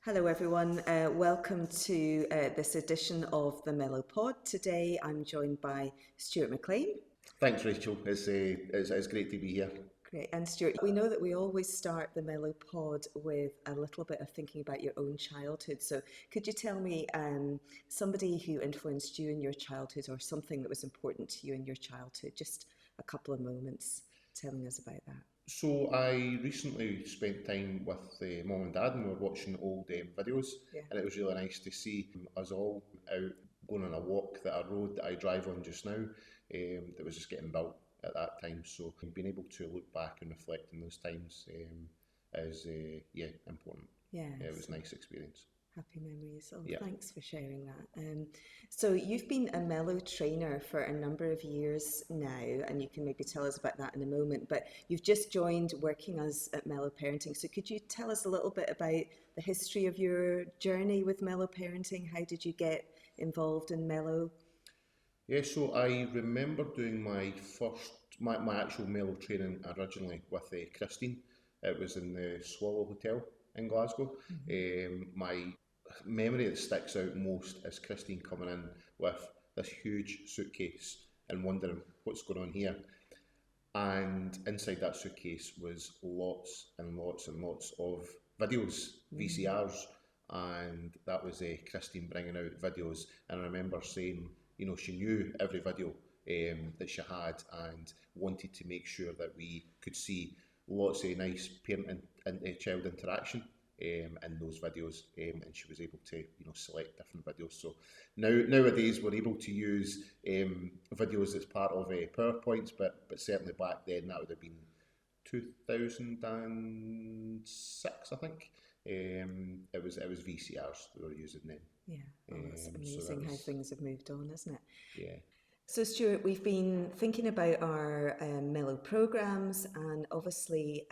Hello everyone, welcome to this edition of the Mellow Pod. Today I'm joined by Stewart McLean. Thanks, Rachel. It's great to be here. Great, and Stewart, we know that we always start the Mellow Pod with a little bit of thinking about your own childhood. So could you tell me somebody who influenced you in your childhood or something that was important to you in your childhood? Just a couple of moments telling us about that. So I recently spent time with mum and dad, and we were watching old videos, and it was really nice to see us all out going on a walk that a road that I drive on just now that was just getting built at that time. So being able to look back and reflect on those times is important. Yeah, it was a nice experience. Happy memories. Oh, yeah. Thanks for sharing that. So you've been a Mellow trainer for a number of years now, and you can maybe tell us about that in a moment, but you've just joined working us at Mellow Parenting. So could you tell us a little bit about the history of your journey with Mellow Parenting? How did you get involved in Mellow? Yeah, so I remember doing my actual Mellow training originally with Christine. It was in the Swallow Hotel in Glasgow. My memory that sticks out most is Christine coming in with this huge suitcase and wondering what's going on here. And inside that suitcase was lots and lots and lots of videos, VCRs, and that was Christine bringing out videos. And I remember saying, she knew every video that she had and wanted to make sure that we could see lots of nice parent and child interaction in those videos, and she was able to select different videos. So nowadays we're able to use videos as part of PowerPoints, but certainly back then that would have been 2006, I think. It was VCRs we were using then. Yeah, it's amazing how things have moved on, isn't it? Yeah. So Stewart, we've been thinking about our Mellow programmes, and obviously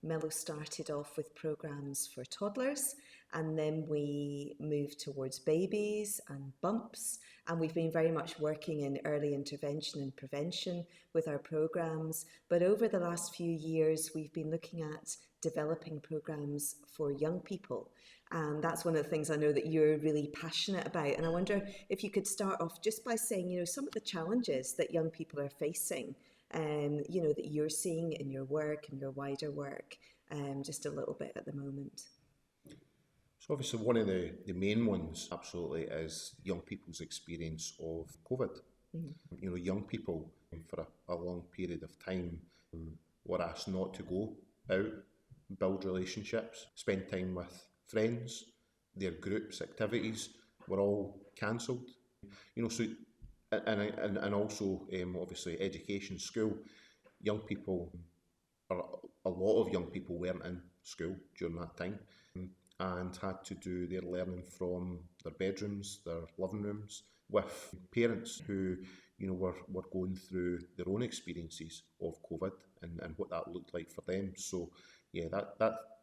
Mellow started off with programmes for toddlers, and then we moved towards babies and bumps, and we've been very much working in early intervention and prevention with our programmes. But over the last few years, we've been looking at developing programmes for young people. And that's one of the things I know that you're really passionate about. And I wonder if you could start off just by saying, some of the challenges that young people are facing, that you're seeing in your work and your wider work, just a little bit at the moment. So obviously one of the main ones absolutely is young people's experience of COVID. Young people for a long period of time were asked not to go out, build relationships, spend time with friends. Their groups, activities were all cancelled. So and also obviously education, school. Young people, a lot of young people weren't in school during that time and had to do their learning from their bedrooms, their living rooms, with parents who were going through their own experiences of COVID and what that looked like for them. So yeah,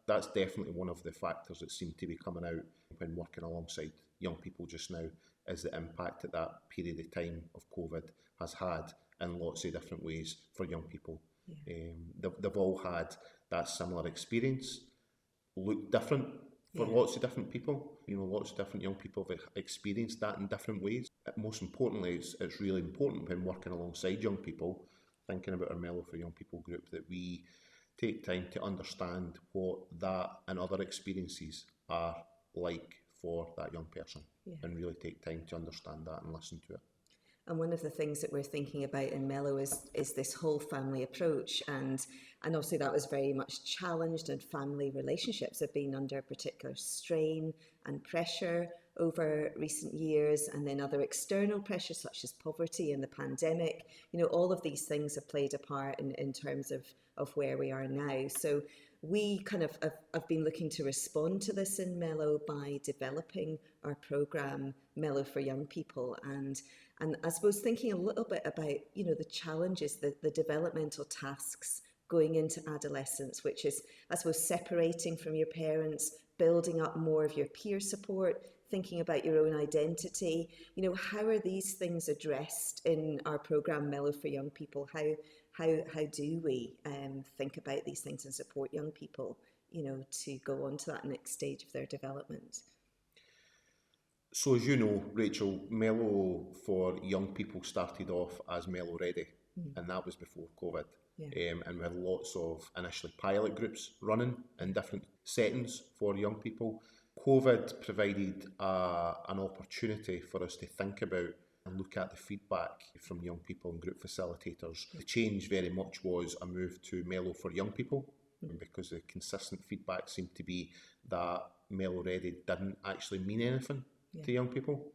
that's definitely one of the factors that seem to be coming out when working alongside young people just now, is the impact that that period of time of COVID has had in lots of different ways for young people. Yeah. They've all had that similar experience, looked different for lots of different people. Lots of different young people have experienced that in different ways. Most importantly, it's really important when working alongside young people, thinking about our Mellow for Young People group, that we take time to understand what that and other experiences are like for that young person, and really take time to understand that and listen to it. And one of the things that we're thinking about in Mellow is this whole family approach, and obviously that was very much challenged, and family relationships have been under particular strain and pressure over recent years, and then other external pressures such as poverty and the pandemic. All of these things have played a part in terms of where we are now. So we kind of have been looking to respond to this in Mellow by developing our programme Mellow for Young People, and I suppose thinking a little bit about the challenges, the developmental tasks going into adolescence, which is, I suppose, separating from your parents, building up more of your peer support, thinking about your own identity. How are these things addressed in our programme Mellow for Young People? How do we think about these things and support young people to go on to that next stage of their development? So as you know, Rachel, Mellow for young people started off as Mellow Ready, and that was before COVID. Yeah. And we had lots of initially pilot groups running in different settings for young people. COVID provided an opportunity for us to think about and look at the feedback from young people and group facilitators. The change very much was a move to Mellow for young people, because the consistent feedback seemed to be that Mellow Ready didn't actually mean anything to young people.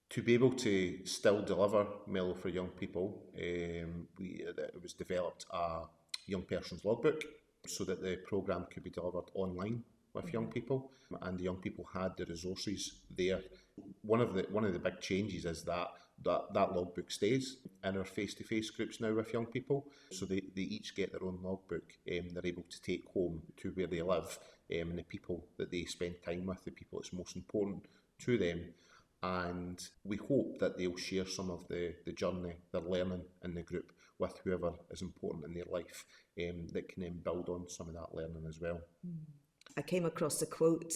To be able to still deliver Mellow for young people, it was developed a young person's logbook so that the programme could be delivered online with young people, and the young people had the resources there. One of the big changes is that logbook stays in our face-to-face groups now with young people, so they each get their own logbook. They're able to take home to where they live, and the people that they spend time with, the people that's most important to them. And we hope that they'll share some of the journey they're learning in the group with whoever is important in their life, that can then build on some of that learning as well. I came across a quote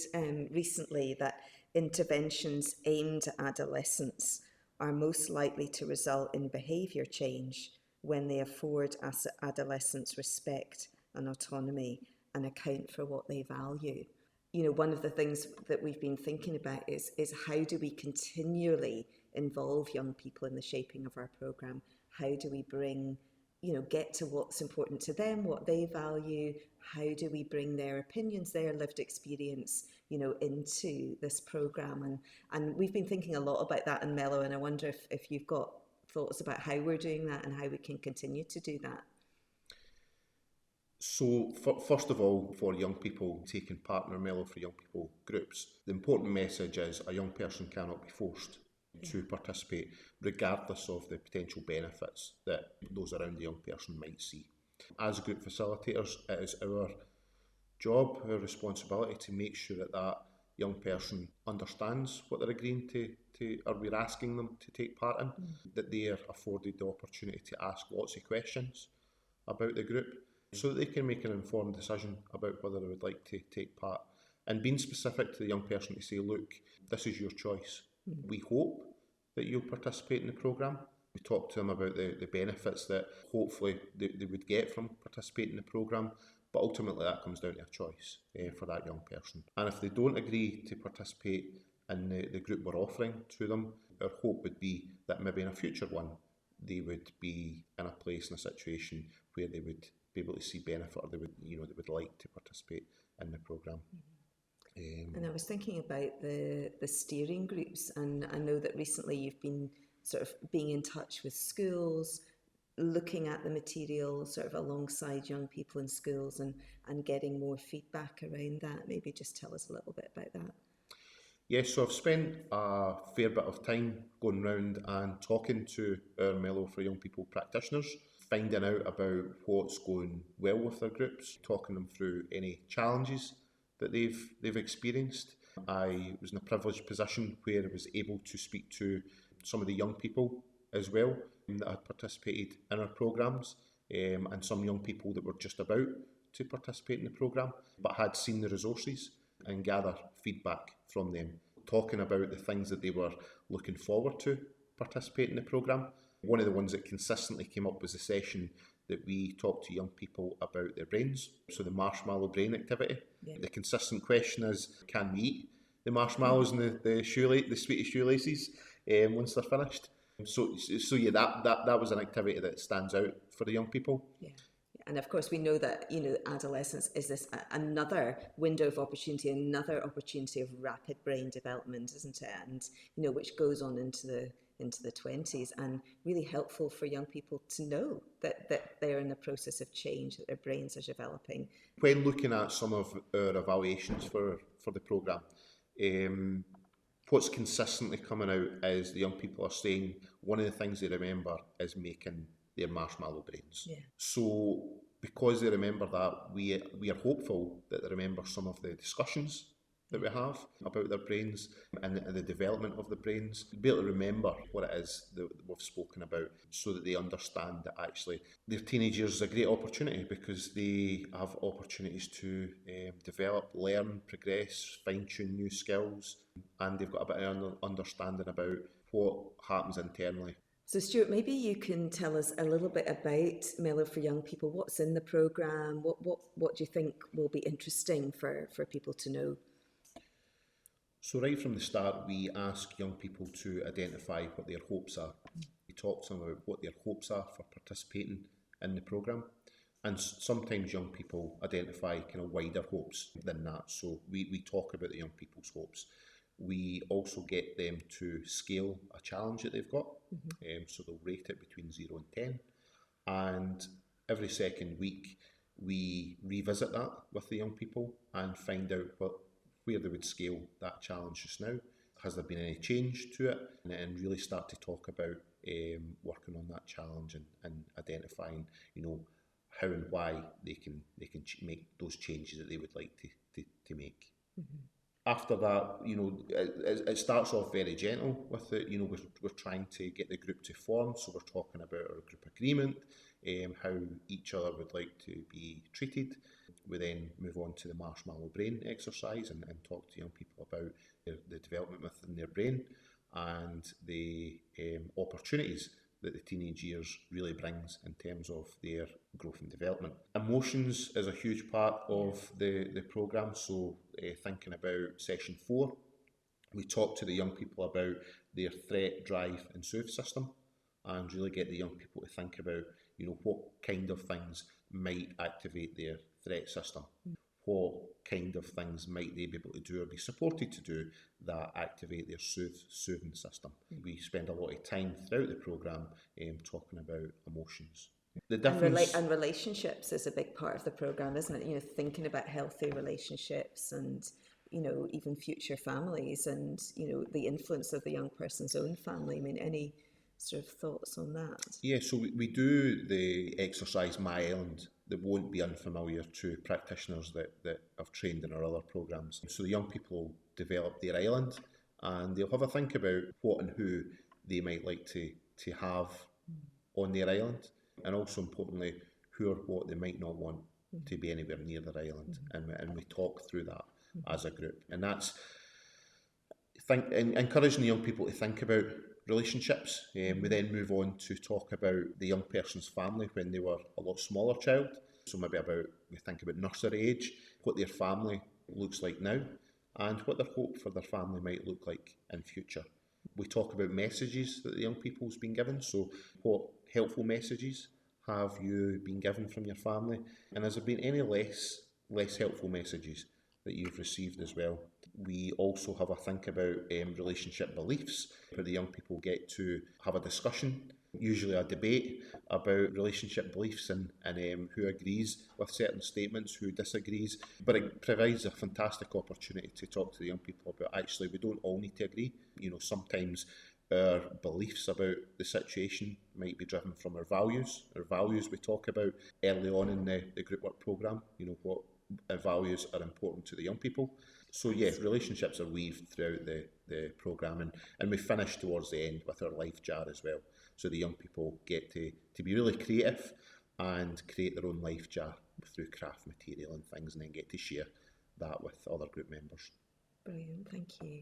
recently that interventions aimed at adolescents are most likely to result in behaviour change when they afford adolescents respect and autonomy and account for what they value. One of the things that we've been thinking about is how do we continually involve young people in the shaping of our programme? How do we bring, get to what's important to them, what they value? How do we bring their opinions, their lived experience, into this programme? And we've been thinking a lot about that in Mellow, and I wonder if you've got thoughts about how we're doing that and how we can continue to do that. So first of all, for young people taking part in our Mellow for Young People groups, the important message is a young person cannot be forced to participate, regardless of the potential benefits that those around the young person might see. As group facilitators, it is our job, our responsibility to make sure that young person understands what they're agreeing to or we're asking them to take part in, that they are afforded the opportunity to ask lots of questions about the group, so that they can make an informed decision about whether they would like to take part. And being specific to the young person to say, look, this is your choice. We hope that you'll participate in the programme. We talk to them about the benefits that hopefully they would get from participating in the programme, but ultimately that comes down to a choice for that young person. And if they don't agree to participate in the group we're offering to them, our hope would be that maybe in a future one, they would be in a place, in a situation where they would be able to see benefit, or they would like to participate in the programme. And I was thinking about the steering groups, and I know that recently you've been sort of being in touch with schools, looking at the material sort of alongside young people in schools and getting more feedback around that. Maybe just tell us a little bit about that. Yes, so I've spent a fair bit of time going round and talking to our Mellow for Young People practitioners, finding out about what's going well with their groups, talking them through any challenges that they've experienced. I was in a privileged position where I was able to speak to some of the young people as well that had participated in our programmes, and some young people that were just about to participate in the programme but had seen the resources, and gather feedback from them, talking about the things that they were looking forward to participate in the programme. One of the ones that consistently came up was the session that we talked to young people about their brains, so the marshmallow brain activity. Yeah. The consistent question is, can we eat the marshmallows and the sweetie shoelaces once they're finished? So yeah, that was an activity that stands out for the young people. Yeah. And of course, we know that, adolescence is this another window of opportunity, another opportunity of rapid brain development, isn't it? And, which goes on into the 20s, and really helpful for young people to know that they're in the process of change, that their brains are developing. When looking at some of our evaluations for the programme, what's consistently coming out is the young people are saying one of the things they remember is making their marshmallow brains. Yeah. So because they remember that, we are hopeful that they remember some of the discussions that we have about their brains and the development of the brains. Be able to remember what it is that we've spoken about so that they understand that actually their teenage years is a great opportunity because they have opportunities to develop, learn, progress, fine-tune new skills, and they've got a bit of understanding about what happens internally. So Stuart, maybe you can tell us a little bit about Mellow for Young People. What's in the programme? What do you think will be interesting for people to know? So right from the start, we ask young people to identify what their hopes are. We talk to them about what their hopes are for participating in the programme. And sometimes young people identify kind of wider hopes than that. So we talk about the young people's hopes. We also get them to scale a challenge that they've got. So they'll rate it between 0 and 10. And every second week, we revisit that with the young people and find out where they would scale that challenge just now. Has there been any change to it? And really start to talk about working on that challenge and identifying, how and why they can make those changes that they would like to make. After that, it starts off very gentle with it. We're trying to get the group to form, so we're talking about our group agreement, how each other would like to be treated. We then move on to the marshmallow brain exercise and talk to young people about the development within their brain and the opportunities that the teenage years really brings in terms of their growth and development. Emotions is a huge part of the programme, so thinking about session 4, we talk to the young people about their threat, drive and soothe system and really get the young people to think about, what kind of things might activate their threat system. What kind of things might they be able to do or be supported to do that activate their soothing system? We spend a lot of time throughout the programme talking about emotions. The difference And relationships is a big part of the programme, isn't it? Thinking about healthy relationships and, even future families and, the influence of the young person's own family. I mean, any sort of thoughts on that? Yeah, so we do the exercise My Island that won't be unfamiliar to practitioners that have trained in our other programmes. So the young people develop their island and they'll have a think about what and who they might like to have on their island, and also importantly, who or what they might not want to be anywhere near their island. And we talk through that as a group. And that's encouraging the young people to think about relationships. We then move on to talk about the young person's family when they were a lot smaller child. So maybe we think about nursery age, what their family looks like now, and what their hope for their family might look like in future. We talk about messages that the young people's been given. So what helpful messages have you been given from your family? And has there been any less helpful messages that you've received as well? We also have a think about relationship beliefs, where the young people get to have a discussion, usually a debate about relationship beliefs and who agrees with certain statements, who disagrees. But it provides a fantastic opportunity to talk to the young people about actually we don't all need to agree. Sometimes our beliefs about the situation might be driven from our values. Our values we talk about early on in the group work programme, what values are important to the young people. So yeah, relationships are weaved throughout the programme, and we finish towards the end with our life jar as well. So the young people get to be really creative and create their own life jar through craft material and things, and then get to share that with other group members. Brilliant, thank you.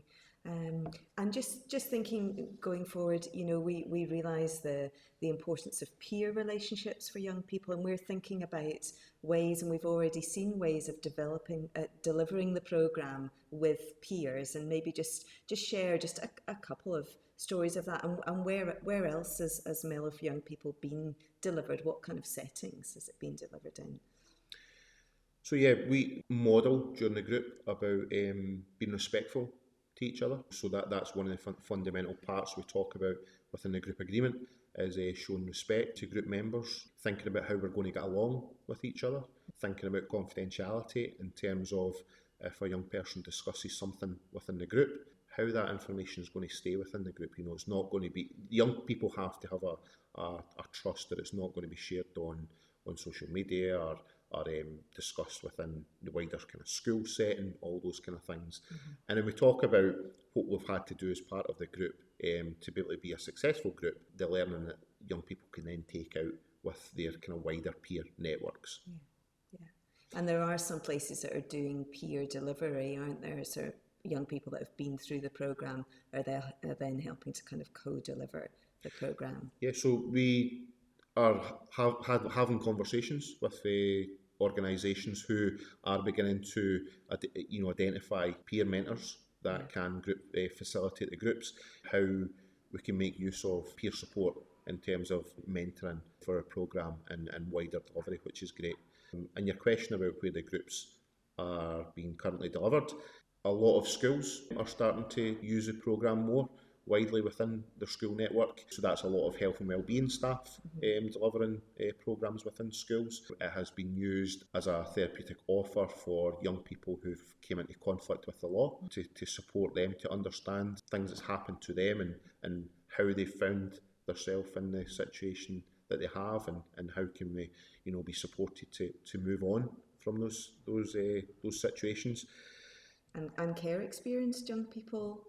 And just thinking going forward, we realise the importance of peer relationships for young people, and we're thinking about ways, and we've already seen ways of delivering the programme with peers, and maybe just share just a couple of stories of that, and where else has Mellow for Young People been delivered? What kind of settings has it been delivered in? So yeah, we model during the group about being respectful to each other. So that's one of the fundamental parts we talk about within the group agreement, is showing respect to group members, thinking about how we're going to get along with each other, thinking about confidentiality in terms of if a young person discusses something within the group, how that information is going to stay within the group. It's not going to be, young people have to have a trust that it's not going to be shared on social media or discussed within the wider kind of school setting, all those kind of things. And then we talk about what we've had to do as part of the group to be able to be a successful group, the learning that young people can then take out with their kind of wider peer networks. Yeah. And there are some places that are doing peer delivery, aren't there? So young people that have been through the programme are then helping to kind of co-deliver the programme. Yeah, so we are having conversations with organisations who are beginning to identify peer mentors that can facilitate the groups, how we can make use of peer support in terms of mentoring for a programme and wider delivery, which is great. And your question about where the groups are being currently delivered, a lot of schools are starting to use the programme more widely within their school network. So that's a lot of health and wellbeing staff delivering programmes within schools. It has been used as a therapeutic offer for young people who've came into conflict with the law to support them to understand things that's happened to them and how they found themselves in the situation that they have, and how can we be supported to move on from those situations. And care experienced young people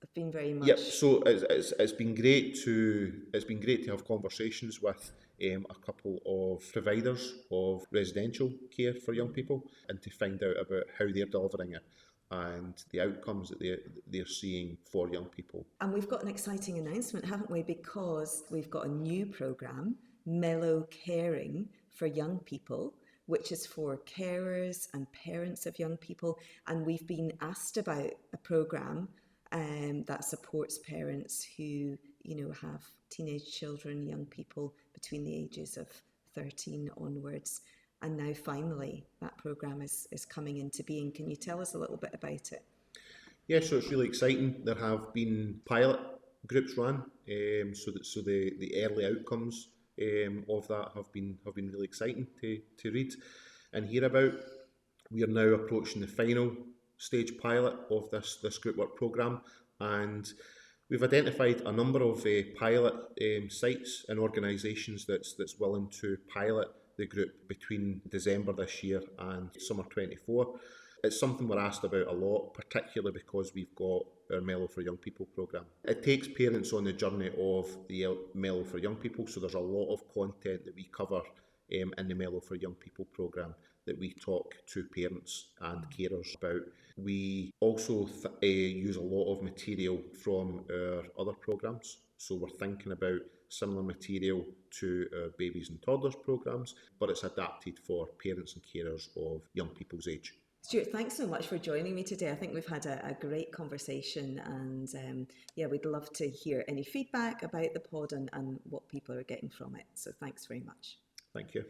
have been very much. Yep. So it's been great to have conversations with a couple of providers of residential care for young people, and to find out about how they're delivering it and the outcomes that they're seeing for young people. And we've got an exciting announcement, haven't we? Because we've got a new programme, Mellow Caring for Young People, which is for carers and parents of young people. And we've been asked about a programme that supports parents who, have teenage children, young people between the ages of 13 onwards. And now finally that programme is coming into being. Can you tell us a little bit about it? Yeah, so it's really exciting. There have been pilot groups run, so the early outcomes of that have been really exciting to read and hear about. We are now approaching the final stage pilot of this group work programme, and we've identified a number of pilot sites and organisations that's willing to pilot the group between December this year and summer 24. It's something we're asked about a lot, particularly because we've got our Mellow for Young People programme. It takes parents on the journey of the Mellow for Young People, so there's a lot of content that we cover in the Mellow for Young People programme that we talk to parents and carers about. We also use a lot of material from our other programmes, so we're thinking about similar material to our babies and toddlers programmes, but it's adapted for parents and carers of young people's age. Stewart, thanks so much for joining me today. I think we've had a great conversation, and we'd love to hear any feedback about the pod and what people are getting from it. So thanks very much. Thank you.